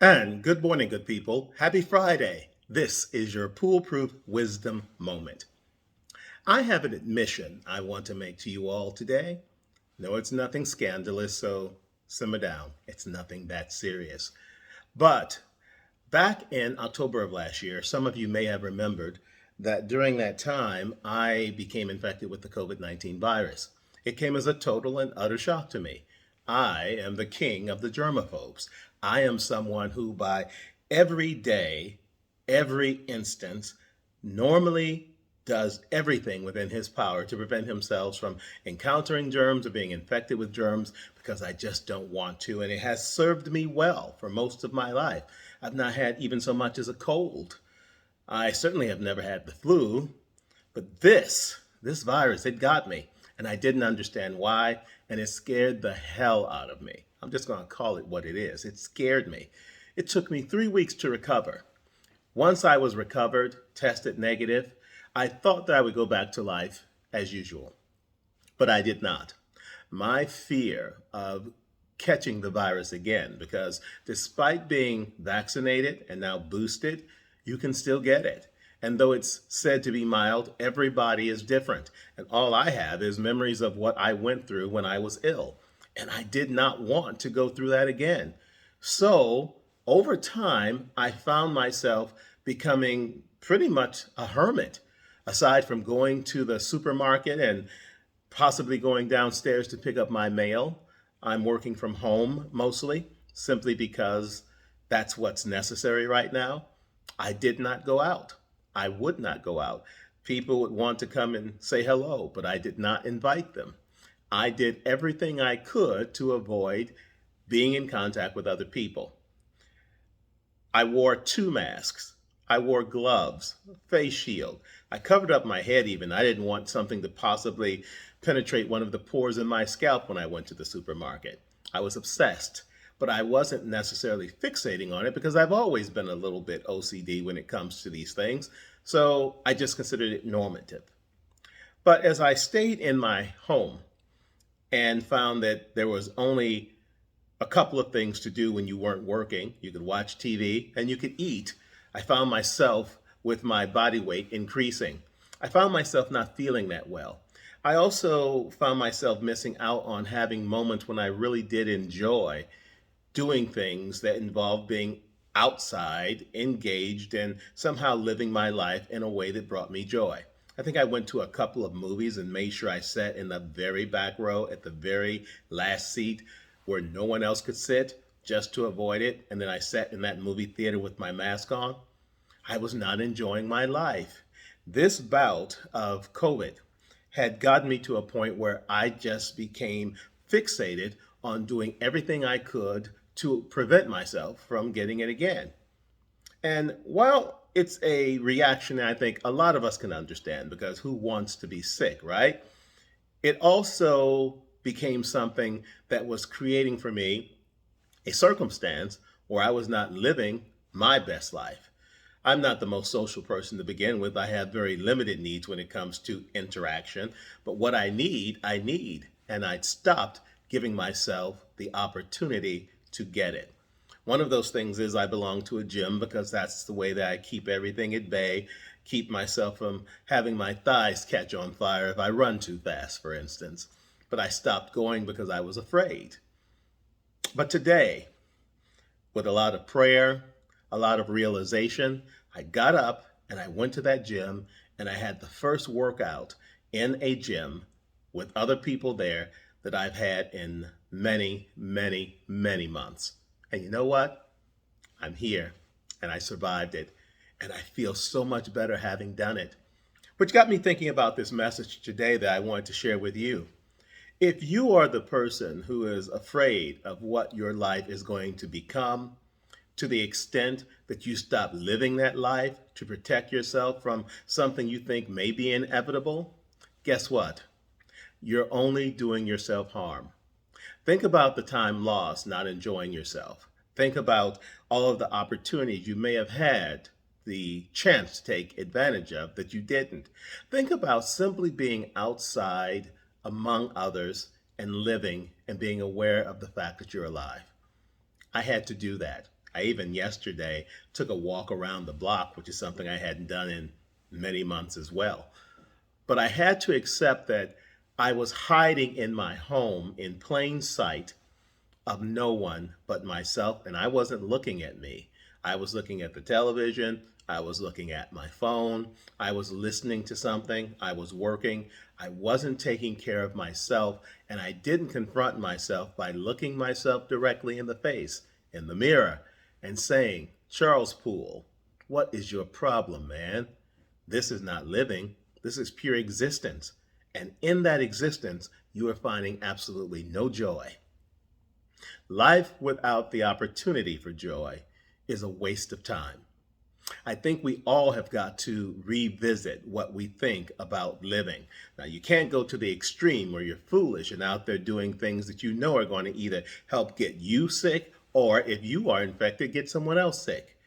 And good morning, good people. Happy Friday. This is your Poolproof Wisdom Moment. I have an admission I want to make to you all today. No, it's nothing scandalous, so simmer down. It's nothing that serious. But back in October of last year, some of you may have remembered that during that time, I became infected with the COVID-19 virus. It came as a total and utter shock to me. I am the king of the germaphobes. I am someone who, by every day, every instance, normally does everything within his power to prevent himself from encountering germs or being infected with germs because I just don't want to. And it has served me well for most of my life. I've not had even so much as a cold. I certainly have never had the flu, but this virus, it got me. And I didn't understand why, and it scared the hell out of me. I'm just going to call it what it is. It scared me. It took me 3 weeks to recover. Once I was recovered, tested negative, I thought that I would go back to life as usual, but I did not. My fear of catching the virus again, because despite being vaccinated and now boosted, you can still get it. And though it's said to be mild, everybody is different. And all I have is memories of what I went through when I was ill. And I did not want to go through that again. So over time, I found myself becoming pretty much a hermit. Aside from going to the supermarket and possibly going downstairs to pick up my mail, I'm working from home mostly, simply because that's what's necessary right now. I did not go out. I would not go out. People would want to come and say hello, but I did not invite them. I did everything I could to avoid being in contact with other people. I wore 2 masks. I wore gloves, face shield. I covered up my head even. I didn't want something to possibly penetrate one of the pores in my scalp when I went to the supermarket. I was obsessed, but I wasn't necessarily fixating on it because I've always been a little bit OCD when it comes to these things. So I just considered it normative. But as I stayed in my home and found that there was only a couple of things to do when you weren't working. You could watch TV and you could eat. I found myself with my body weight increasing. I found myself not feeling that well. I also found myself missing out on having moments when I really did enjoy doing things that involved being outside, engaged, and somehow living my life in a way that brought me joy. I think I went to a couple of movies and made sure I sat in the very back row at the very last seat where no one else could sit just to avoid it. And then I sat in that movie theater with my mask on. I was not enjoying my life. This bout of COVID had gotten me to a point where I just became fixated on doing everything I could to prevent myself from getting it again. And while it's a reaction I think a lot of us can understand, because who wants to be sick, right? It also became something that was creating for me a circumstance where I was not living my best life. I'm not the most social person to begin with. I have very limited needs when it comes to interaction. But what I need, I need. And I'd stopped giving myself the opportunity to get it. One of those things is I belong to a gym because that's the way that I keep everything at bay, keep myself from having my thighs catch on fire if I run too fast, for instance. But I stopped going because I was afraid. But today, with a lot of prayer, a lot of realization, I got up and I went to that gym and I had the first workout in a gym with other people there that I've had in many, many, many months. And you know what? I'm here and I survived it. And I feel so much better having done it. Which got me thinking about this message today that I wanted to share with you. If you are the person who is afraid of what your life is going to become, to the extent that you stop living that life to protect yourself from something you think may be inevitable, guess what? You're only doing yourself harm. Think about the time lost not enjoying yourself. Think about all of the opportunities you may have had the chance to take advantage of that you didn't. Think about simply being outside among others and living and being aware of the fact that you're alive. I had to do that. I even yesterday took a walk around the block, which is something I hadn't done in many months as well. But I had to accept that I was hiding in my home in plain sight of no one but myself, and I wasn't looking at me. I was looking at the television, I was looking at my phone, I was listening to something, I was working. I wasn't taking care of myself, and I didn't confront myself by looking myself directly in the face, in the mirror, and saying, Charles Poole, what is your problem, man? This is not living, this is pure existence. And in that existence, you are finding absolutely no joy. Life without the opportunity for joy is a waste of time. I think we all have got to revisit what we think about living. Now, you can't go to the extreme where you're foolish and out there doing things that you know are going to either help get you sick or, if you are infected, get someone else sick.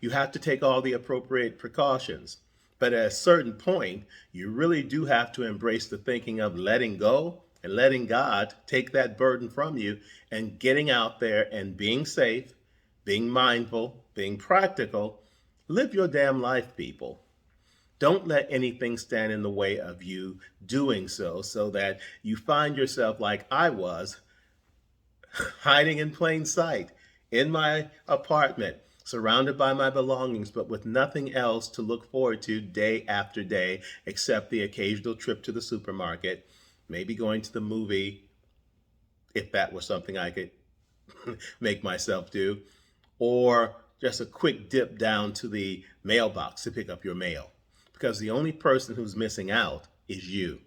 You have to take all the appropriate precautions. But at a certain point, you really do have to embrace the thinking of letting go and letting God take that burden from you and getting out there and being safe, being mindful, being practical. Live your damn life, people. Don't let anything stand in the way of you doing so that you find yourself like I was, hiding in plain sight in my apartment, surrounded by my belongings, but with nothing else to look forward to day after day except the occasional trip to the supermarket, maybe going to the movie, if that was something I could make myself do, or just a quick dip down to the mailbox to pick up your mail. Because the only person who's missing out is you.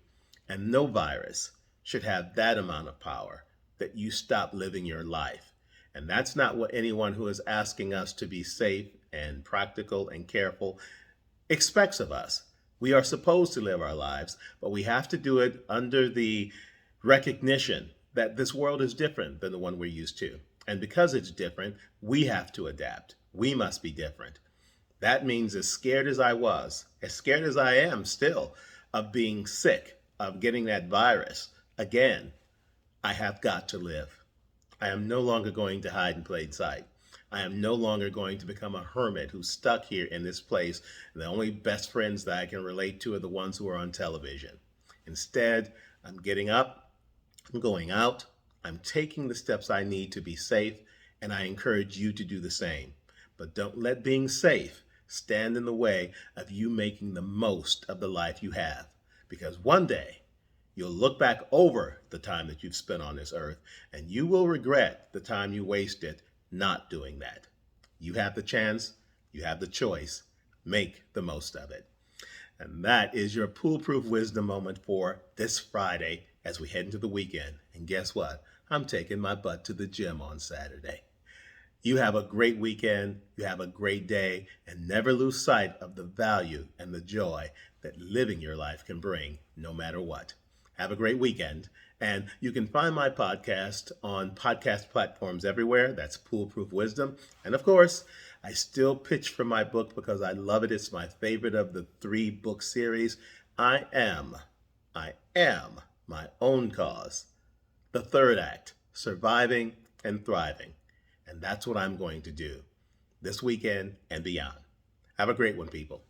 And no virus should have that amount of power that you stop living your life. And that's not what anyone who is asking us to be safe and practical and careful expects of us. We are supposed to live our lives, but we have to do it under the recognition that this world is different than the one we're used to. And because it's different, we have to adapt. We must be different. That means, as scared as I was, as scared as I am still of being sick, of getting that virus, again, I have got to live. I am no longer going to hide in plain sight. I am no longer going to become a hermit who's stuck here in this place. And the only best friends that I can relate to are the ones who are on television. Instead, I'm getting up, I'm going out, I'm taking the steps I need to be safe, and I encourage you to do the same. But don't let being safe stand in the way of you making the most of the life you have. Because one day, you'll look back over the time that you've spent on this earth, and you will regret the time you wasted not doing that. You have the chance, you have the choice, make the most of it. And that is your PooleProof wisdom moment for this Friday as we head into the weekend. And guess what? I'm taking my butt to the gym on Saturday. You have a great weekend, you have a great day, and never lose sight of the value and the joy that living your life can bring, no matter what. Have a great weekend. And you can find my podcast on podcast platforms everywhere. That's PooleProof Wisdom. And of course, I still pitch for my book because I love it. It's my favorite of the 3-book series. I am my own cause. The third act, surviving and thriving. And that's what I'm going to do this weekend and beyond. Have a great one, people.